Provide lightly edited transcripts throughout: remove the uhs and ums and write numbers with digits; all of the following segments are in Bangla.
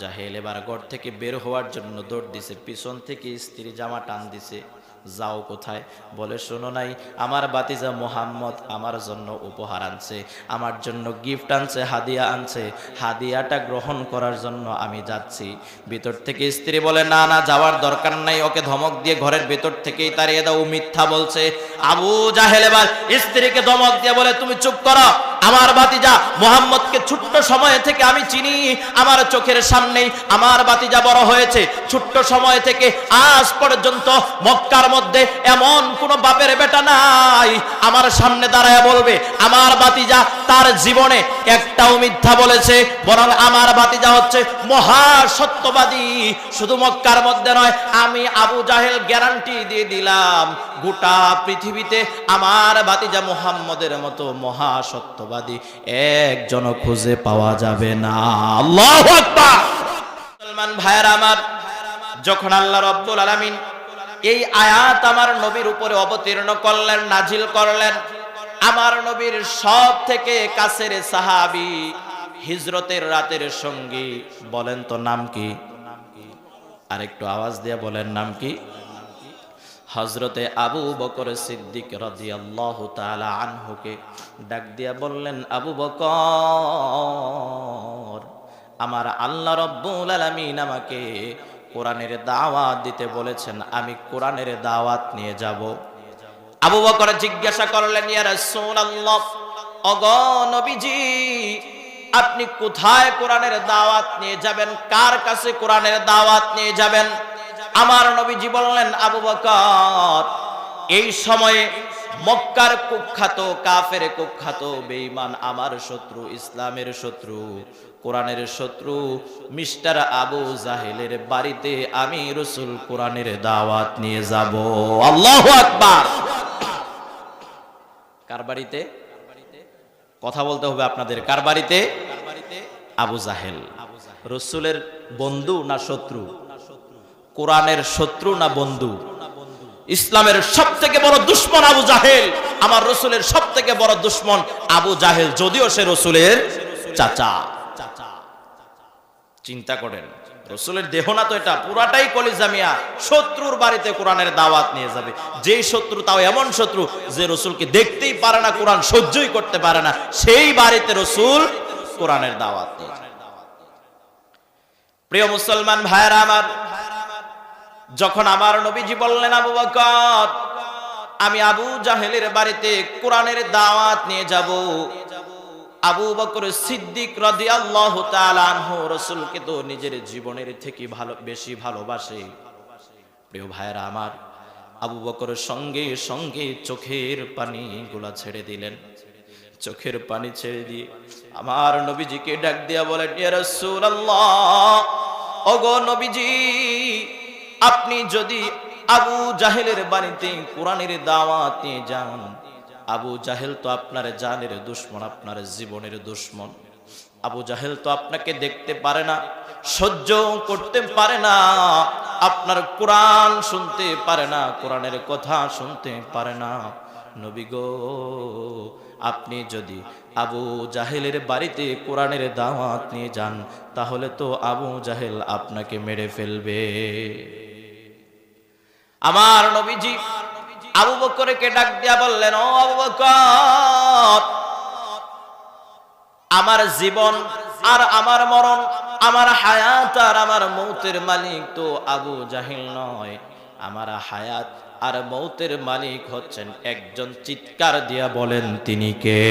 জাহেল এবার ঘর থেকে বের হওয়ার জন্য দৌড় দিছে, পিছন থেকে স্ত্রী জামা টান দিছে, যাও কোথায়? বলে শোনো নাই, আমার বাতিজা মোহাম্মদ আমার জন্য উপহার আনছে, আমার জন্য গিফট আনছে, হাদিয়া আনছে, হাদিয়াটা গ্রহণ করার জন্য আমি যাচ্ছি। ভিতর থেকে স্ত্রী বলে না না, যাওয়ার দরকার নাই, ওকে ধমক দিয়ে ঘরের ভেতর থেকেই তাড়িয়ে দাও, মিথ্যা বলছে। আবু জাহেল এবার স্ত্রীকে ধমক দিয়ে বলে তুমি চুপ করো, আমার বাতিজা মোহাম্মদকে ছোট্ট সময় থেকে আমি চিনি, আমার চোখের সামনেই আমার বাতিজা বড় হয়েছে। ছোট্ট সময় থেকে আজ পর্যন্ত মক্কার মধ্যে এমন কোন বাপের বেটা নাই আমার সামনে দাঁড়ায় বলবে আমার বাতিজা তার জীবনে একটাও মিথ্যা বলেছে, বরং আমার বাতিজা হচ্ছে মহা সত্যবাদী। শুধু মক্কার মধ্যে নয়, আমি আবু জাহেল গ্যারান্টি দিয়ে দিলাম গোটা পৃথিবীতে আমার বাতিজা মুহাম্মদের মতো মহা সত্যবাদী একজন খুঁজে পাওয়া যাবে না। আল্লাহু আকবার। মুসলমান ভাইয়েরা আমার, যখন আল্লাহ রাব্বুল আলামিন এই আয়াত আমার নবীর উপরে অবতীর্ণ করলেন, নাজিল করলেন, আমার নবীর সব থেকে কাছের সাহাবী, হিজরতের রাতের সঙ্গী, বলেন তো নাম কি? আরেকটু আওয়াজ দিয়ে বলেন নাম কি? হযরতে আবু বকর সিদ্দিক রাদিয়াল্লাহু তাআলা আনহুকে ডাক দিয়া বললেন, আবু বকর, আমার আল্লাহ রাব্বুল আলামিন আমাকে কোরআনের দাওয়াত দিতে বলেছেন, আমি কোরআনের দাওয়াত নিয়ে যাব। আবু বকর জিজ্ঞাসা করলেন, ইয়া রাসূলুল্লাহ, ওগো নবীজি, আপনি কোথায় কোরআনের দাওয়াত নিয়ে যাবেন? কার কাছে কোরআনের দাওয়াত নিয়ে যাবেন? আমার নবীজি বললেন, আবু বকর, এই সময়ে মক্কার কুখ্যাত কাফের, কুখ্যাত বেঈমান, আমার শত্রু, ইসলামের শত্রু, কোরআনের শত্রু মিস্টার আবু জাহেলের বাড়িতে আমি রাসূল কোরআনের দাওয়াত নিয়ে যাব। আল্লাহু আকবার। কার বাড়িতে? কথা বলতে হবে আপনাদের। কার বাড়িতে? আবু জাহেল। রাসূলের বন্ধু না শত্রু? কোরআনের শত্রু না বন্ধু? ইসলামের সবথেকে বড় দুশমন আবু জাহেল, আমার রাসূলের সবথেকে বড় দুশমন আবু জাহেল, যদিও সে রাসূলের চাচা। চিন্তা করেন, রাসূলের দেহ না তো এটা, পুরাটাই কলিজা মিয়া। শত্রুর বাড়িতে কোরআনের দাওয়াত নিয়ে যাবে, যেই শত্রু, তাও এমন শত্রু যে রাসূলকে দেখতেই পারে না, কোরআন সহ্যই করতে পারে না, সেই বাড়িতে রাসূল কোরআনের দাওয়াত নিয়ে যাবে। প্রিয় মুসলমান ভাইরা আমার, যখন আমার নবীজি বললেন, আবু বকর, আমি আবু জাহেলের বাড়িতে কোরআনের দাওয়াত নিয়ে যাব, আবু বকর সিদ্দিক রাদিয়াল্লাহু তাআলা আনহু রাসূলকে তো নিজের জীবনের থেকে বেশি ভালোবাসে। প্রিয় ভাইরা আমার, আবু বকর সঙ্গে সঙ্গে চোখের পানিগুলা ছেড়ে দিলেন। চোখের পানি ছেড়ে দিয়ে আমার নবীজিকে ডাক দিয়া বলেন, ইয়া রাসূলুল্লাহ, ওগো নবীজি, আপনি যদি আবু জাহেলের বাড়িতে কোরআনের দাওয়াত নিয়ে যান, আবু জাহেল তো আপনার জানের দুশমন, আপনার জীবনের দুশমন। আবু জাহেল তো আপনাকে দেখতে পারে না, সহ্য করতে পারে না, আপনার কোরআন শুনতে পারে না, কোরআনের কথা শুনতে পারে না। নবী গো, আপনি যদি আবু জাহেলের বাড়িতে কোরআনের দাওয়াত নিয়ে যান, তাহলে তো আবু জাহেল আপনাকে মেরে ফেলবে। আমার নবীজি আবু বকরকে ডাক দিয়া বললেন, ও আবু বকর, আমার জীবন আর আমার মরণ, আমার হায়াত আর আমার মৌতের মালিক তো আবু জাহেল নয়, আমার হায়াত আর মৌতের মালিক হচ্ছেন একজন। চিৎকার দিয়া বলেন তিনি কে?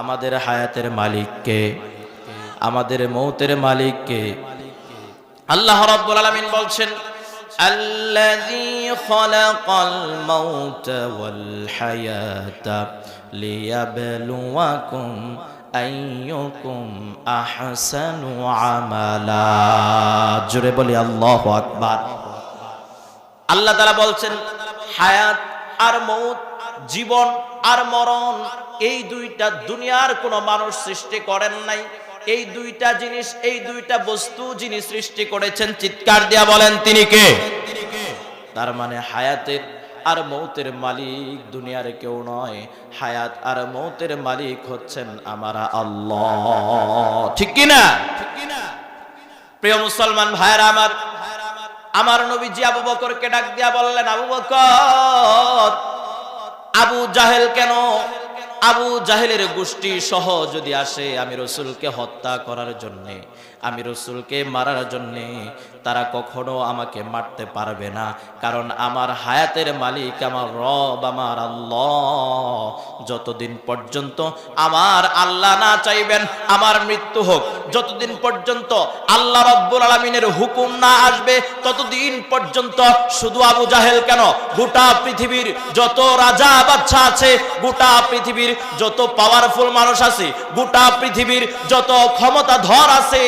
আমাদের হায়াতের মালিক কে? আমাদের মৌতের মালিক কে? আল্লাহ রাব্বুল আলামিন বলছেন, الذي خلق الموت والحياة ليبلوكم أيكم أحسن عملا। জোরে বলি আল্লাহু আকবার। আল্লাহ তাআলা বলছেন, হায়াত আর মৌত, জীবন আর মরণ, এই দুইটা দুনিয়ার কোনো মানুষ সৃষ্টি করেন নাই। এই দুইটা জিনিস, এই দুইটা বস্তু যিনি সৃষ্টি করেছেন, চিৎকার দিয়া বলেন তিনি কে? তার মানে হায়াতের আর মৌতের মালিক দুনিয়ার কেউ নয়, হায়াত আর মৌতের মালিক হচ্ছেন আমার আল্লাহ। ঠিক কিনা? প্রিয় মুসলমান ভাইরা আমার নবীজি আবু বকরকে ডাক দিয়া বললেন, আবু বকর, আবু জাহেল কেন, আবু জাহেলের গোষ্ঠী সহ যদি আসে আমি রাসূলকে হত্যা করার জন্যে, আমি রাসূলকে মারার জন্যে, তারা কখনো আমাকে মারতে পারবে না, কারণ আমার হায়াতের মালিক আমার রব আমার আল্লাহ। যতদিন পর্যন্ত আমার আল্লাহ না চাইবেন আমার মৃত্যু হোক, যতদিন পর্যন্ত আল্লাহ রাব্বুল আলামিনের হুকুম না আসবে, ততদিন পর্যন্ত শুধু আবু জাহেল কেন, গোটা পৃথিবীর যত রাজা বাদশা আছে, গোটা পৃথিবীর যত পাওয়ারফুল মানুষ আছে, গোটা পৃথিবীর যত ক্ষমতাধর আছে,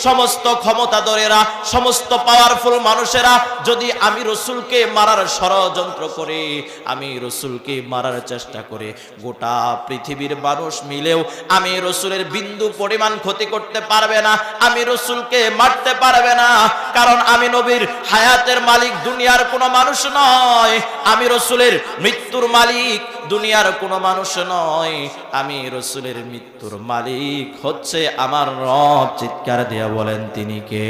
সমস্ত ক্ষমতাধরেরা, সমস্ত পাওয়ারফুল মানুষেরা যদি আমি রাসূলকে মারার ষড়যন্ত্র করে, আমি রাসূলকে মারার চেষ্টা করে, গোটা পৃথিবীর মানুষ মিলেও আমি রাসূলের বিন্দু পরিমাণ ক্ষতি করতে পারবে না, আমি রাসূলকে মারতে পারবে না, কারণ আমি নবীর হায়াতের মালিক দুনিয়ার কোনো মানুষ নয়, আমি রাসূলের মৃত্যুর মালিক দুনিয়ার কোনো মানুষ নয়, আমি রাসূলের মৃত্যুর মালিক হচ্ছে আমার রব। চিৎকার দিয়া বলেন তিনি কে?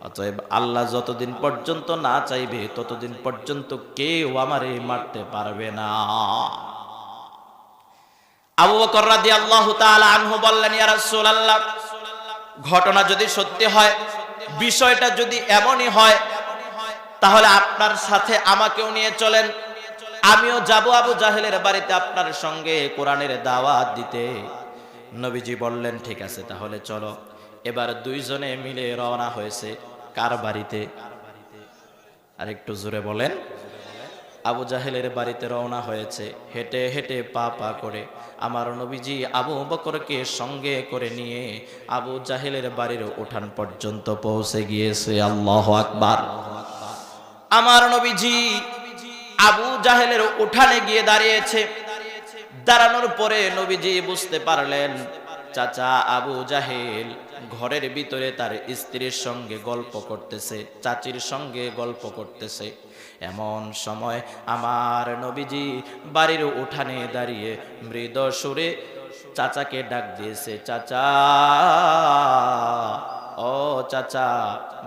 অতএব আল্লাহ যতদিন পর্যন্ত না চাইবে ততদিন পর্যন্ত কেউ আমারে মারতে পারবে না। আবু বকর রাদিয়াল্লাহু তাআলা আনহু বললেন, ইয়া রাসূলুল্লাহ, ঘটনা যদি সত্যি হয়, বিষয়টা যদি এমনই হয়, তাহলে আপনার সাথে আমাকেও নিয়ে চলেন, আমিও যাব আবু জাহেলের বাড়িতে আপনার সঙ্গে কোরআনের দাওয়াত দিতে। নবীজি বললেন, ঠিক আছে তাহলে চলো। এবার দুইজনে মিলে রওনা হয়েছে কার বাড়িতে? আর একটু জোরে বলেন। আবু জাহেলের বাড়িতে রওনা হয়েছে, হেঁটে হেঁটে পা পা করে আমার নবীজি আবু বকরকে সঙ্গে করে নিয়ে আবু জাহেলের বাড়ির উঠান পর্যন্ত পৌঁছে গিয়েছে। আল্লাহু আকবার। আমার নবীজি আবু জাহেলের উঠানে গিয়ে দাঁড়িয়েছে। দাঁড়ানোর পরে নবীজি বুঝতে পারলেন চাচা আবু জাহেল ঘরের ভিতরে তার স্ত্রীর সঙ্গে গল্প করতেছে, চাচির সঙ্গে গল্প করতেছে। এমন সময় আমার নবীজি বাড়ির উঠানে দাঁড়িয়ে মৃদু সুরে চাচাকে ডাক দিয়েছে, চাচা, ও চাচা,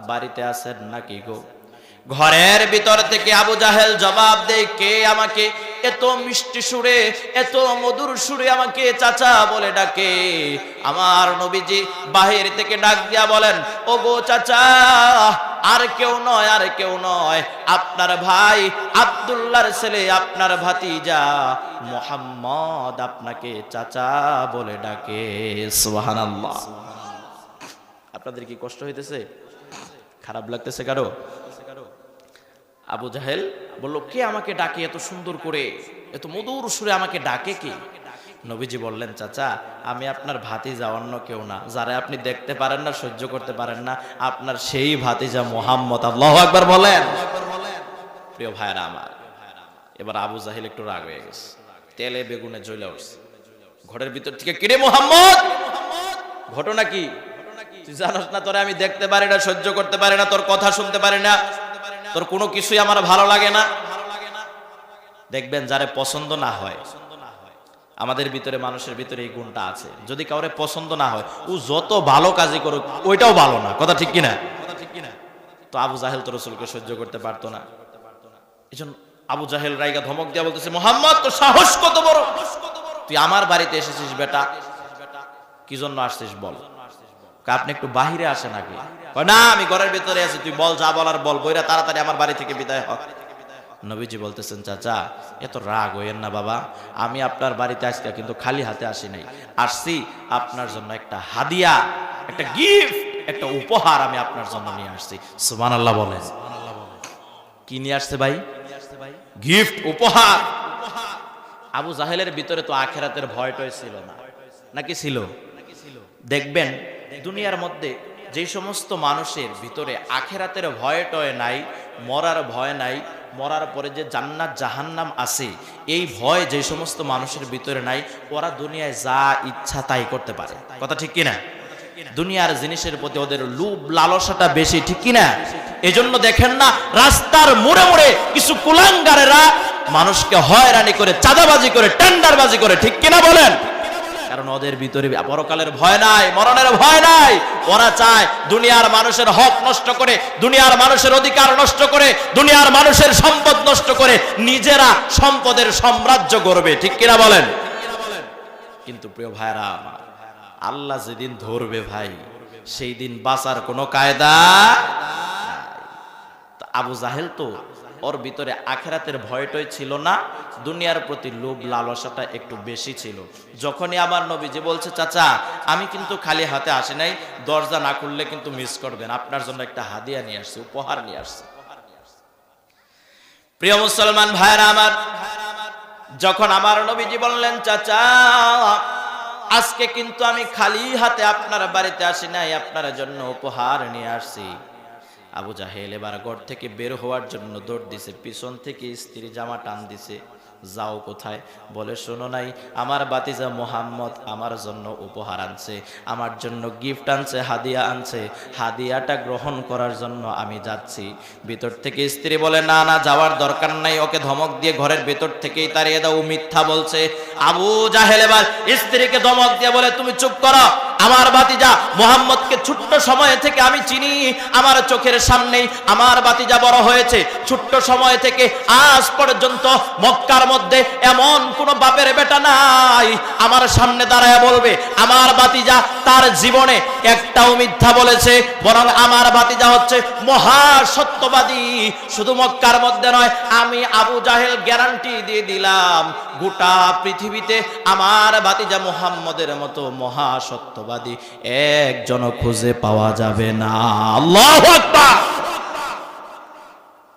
বাড়িতে আছেন নাকি গো? ঘরের ভিতর থেকে আবু জাহেল জবাব দেয়, কে আমাকে এত মিষ্টি সুরে, এত মধুর সুরে আমাকে চাচা বলে ডাকে? আমার নবীজি বাহির থেকে ডাক দিয়া বলেন, ও গো চাচা, আর কেউ নয়, আর কেউ নয়, আপনার ভাই আব্দুল্লাহর ছেলে, আপনার ভাতিজা মুহাম্মদ আপনাকে চাচা বলে ডাকে। সুবহানাল্লাহ। আপনাদের কি কষ্ট হইতেছে? খারাপ লাগতেছে কারো? আবু জাহেল বলল, কে আমাকে ডাকে এত সুন্দর করে, এত মধুর সুরে আমাকে ডাকে কে? নবীজি বললেন, চাচা, আমি আপনার ভাতিজা, অন্য কেউ না, যারা আপনি দেখতে পারেন না, সহ্য করতে পারেন না, আপনার সেই ভাতিজা মুহাম্মদ। আল্লাহু আকবার বলেন। প্রিয় ভাইরা আমার, এবার আবু জাহেল একটু রাগ হয়ে গেছে, তেলে বেগুনে জ্বলে উঠছে। ঘরের ভিতর থেকে, কিরে মুহাম্মদ, ঘটনা কি? তুই জানোস না তোরে আমি দেখতে পারি না, সহ্য করতে পারি না, তোর কথা শুনতে পারি না, তোর কোনো কিছুই আমার ভালো লাগে না। দেখবেন যারে পছন্দ না হয়, আমাদের ভিতরে, মানুষের ভিতরে এই গুণটা আছে, যদি কাউরে পছন্দ না হয় ও যত ভালো কাজই করুক ওইটাও ভালো না। কথা ঠিক কিনা? তো আবু জাহেল তো রাসূলকে সহ্য করতে পারতো না। এজন্য আবু জাহেল রাইগা ধমক দিয়া বলতেছে, মুহাম্মদ, তোর সাহস কত বড়, তুই আমার বাড়িতে এসেছিস বেটা, কি জন্য আসছিস বল? আপনি একটু বাহিরে আসে নাকি? না, আমি ঘরের ভিতরে আছি, তুই বল, যা বলার বল, বইরা তাড়াতাড়ি আমার বাড়ি থেকে বিদায় হ। নবীজি বলতেছেন, চাচা এত রাগ হইয়েন না বাবা, আমি আপনার বাড়িতে আজকে কিন্তু খালি হাতে আসি নাই, আসছি আপনার জন্য একটা হাদিয়া, একটা গিফট, একটা উপহার আমি আপনার জন্য নিয়ে আসছি। সুবহানাল্লাহ বলেন। কি নিয়ে আসছে ভাই? গিফট, উপহার। আবু জাহেলের ভিতরে তো আখিরাতের ভয়টাই ছিল না, নাকি ছিল? দেখবেন দুনিয়ার মধ্যে যে সমস্ত মানুষের ভিতরে আখিরাতের ভয়টয় নাই, মরার ভয় নাই, মরার পরে যে জান্নাত জাহান্নাম আছে এই ভয় যে সমস্ত মানুষের ভিতরে নাই, ওরা দুনিয়ায় যা ইচ্ছা তাই করতে পারে। কথা ঠিক কিনা? দুনিয়ার জিনিসের প্রতি ওদের লোভ লালসাটা বেশি, ঠিক কিনা? এজন্য দেখেন না রাস্তার মোড়ে মোড়ে কিছু কুলাঙ্গারেরা মানুষকে হয়রানি করে, চাঁদাবাজি করে, টেন্ডারবাজি করে, ঠিক কিনা বলেন? কারণ ওদের ভিতরে পরকালের ভয় নাই, মরণের ভয় নাই। ওরা চায় দুনিয়ার মানুষের হক নষ্ট করে, দুনিয়ার মানুষের অধিকার নষ্ট করে, দুনিয়ার মানুষের সম্পদ নষ্ট করে নিজেরা সম্পদের সাম্রাজ্য গড়বে, ঠিক কিনা বলেন? কিন্তু প্রিয় ভাইরা আমার, আল্লাহ যেদিন ধরবে ভাই, সেই দিন বাঁচার কোনো কায়দা নাই। আবু জাহেল তো ওর ভিতরে আখেরাতের ভয়টাই ছিল না, দুনিয়ার প্রতি লোভ লালসাটা একটু বেশি ছিল। যখনই আমার নবীজি বলছে, চাচা আমি কিন্তু খালি হাতে আসি নাই, দরজা না খুললে কিন্তু মিস করবেন, আপনার জন্য একটা হাদিয়া নিয়ে আসছি, উপহার নিয়ে আসছি। প্রিয় মুসলমান ভাইরা আমার, যখন আমার নবীজি বললেন, চাচা আজকে কিন্তু আমি খালি হাতে আপনার বাড়িতে আসি নাই, আপনার জন্য উপহার নিয়ে আসছি, আবু জাহেল এবার ঘর থেকে বের হওয়ার জন্য দৌড় দিছে, পিছন থেকে স্ত্রী জামা টান দিছে, যাও কোথায়? বলে শোনো নাই, আমার বাতিজা মোহাম্মদ আমার জন্য উপহার আনছে, আমার জন্য গিফট আনছে, হাদিয়া আনছে, হাদিয়াটা গ্রহণ করার জন্য আমি যাচ্ছি। ভিতর থেকে স্ত্রী বলে, না না যাওয়ার দরকার নাই, ওকে ধমক দিয়ে ঘরের ভেতর থেকেই তাড়িয়ে দাও, মিথ্যা বলছে। আবু জাহেল এবার স্ত্রীকে ধমক দিয়ে বলে, তুমি চুপ করো, আমার বাতিজা মোহাম্মদকে ছোট্ট সময় থেকে আমি চিনি, আমার চোখের সামনেই আমার বাতিজা বড় হয়েছে, ছোট্ট সময় থেকে আজ পর্যন্ত মক্কার মধ্যে এমন কোন বাপের বেটা নাই আমার সামনে দাঁড়ায় বলবে আমার বাতিজা তার জীবনে একটাও মিথ্যা বলেছে, বরং আমার বাতিজা হচ্ছে মহা সত্যবাদী। শুধু মক্কার মধ্যে নয়, আমি আবু জাহেল গ্যারান্টি দিয়ে দিলাম, গোটা পৃথিবীতে আমার বাতিজা মুহাম্মদের মতো মহা সত্যবাদী একজন খুঁজে পাওয়া যাবে না। আল্লাহু আকবার।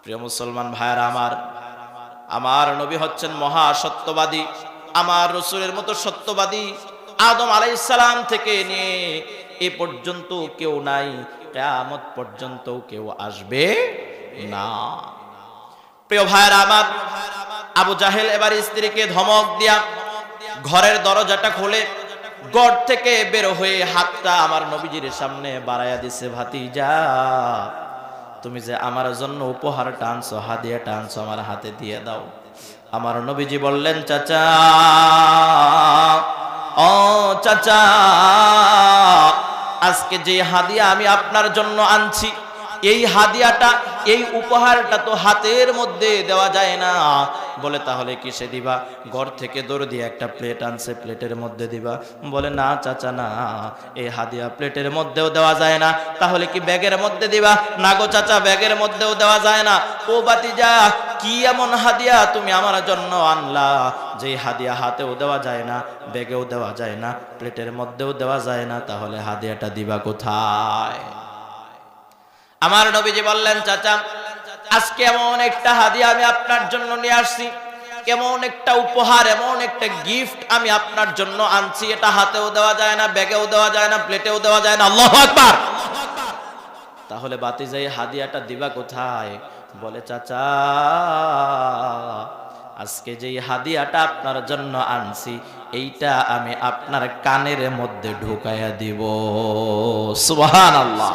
প্রিয় মুসলমান ভাইরা আমার, আমার নবী হচ্ছেন মহা সত্যবাদী, আমার রাসূলের মতো সত্যবাদী আদম আলাইহিস সালাম থেকে নিয়ে এ পর্যন্ত কেউ নাই, কিয়ামত পর্যন্ত কেউ আসবে না। প্রিয় ভাইরা আমার, আবু জাহেল এবার স্ত্রীকে ধমক দিয়া ঘরের দরজাটা খুলে ঘর থেকে বের হয়ে হাতটা আমার নবীজির সামনে বাড়াইয়া দিছে, ভাতিজা তুমি যে আমার জন্য উপহারটা আনছো, হাদিয়াটা আনছো, আমার হাতে দিয়ে দাও। আমার নবীজি বললেন, চাচা ও চাচা, আজকে যে হাদিয়া আমি আপনার জন্য আনছি, এই হাদিয়াটা, এই উপহারটা তো হাতের মধ্যে দেওয়া যায় না। বলে তাহলে কিসে দিবা? ঘর থেকে দৌড় দিয়ে একটা প্লেট আনছে, প্লেটের মধ্যে দিবা। বলে না চাচা না, এই হাদিয়া প্লেটের মধ্যেও দেওয়া যায় না, তাহলে কি ব্যাগের মধ্যে দিবা? না গো চাচা, ব্যাগের মধ্যেও দেওয়া যায় না। ও বাতিজা, কি এমন হাদিয়া তুমি আমার জন্য আনলা যে হাদিয়া হাতেও দেওয়া যায় না, ব্যাগেও দেওয়া যায় না, প্লেটের মধ্যেও দেওয়া যায় না, তাহলে হাদিয়াটা দিবা কোথায়? আমার নবীজি বললেন, চাচা আজকে এমন একটা হাদিয়া আমি আপনার জন্য নিয়ে আসছি, এমন একটা উপহার, এমন একটা গিফট আমি আপনার জন্য আনছি, এটা হাতেও দেওয়া যায় না, ব্যাগেও দেওয়া যায় না, প্লেটেও দেওয়া যায় না। আল্লাহু আকবার। তাহলে বাতিজা এই হাদিয়াটা দিবা কোথায়? বলে চাচা আজকে যেই হাদিয়াটা আপনার জন্য আনছি, এইটা আমি আপনার কানের মধ্যে ঢুকাইয়া দিব। সুবহানাল্লাহ।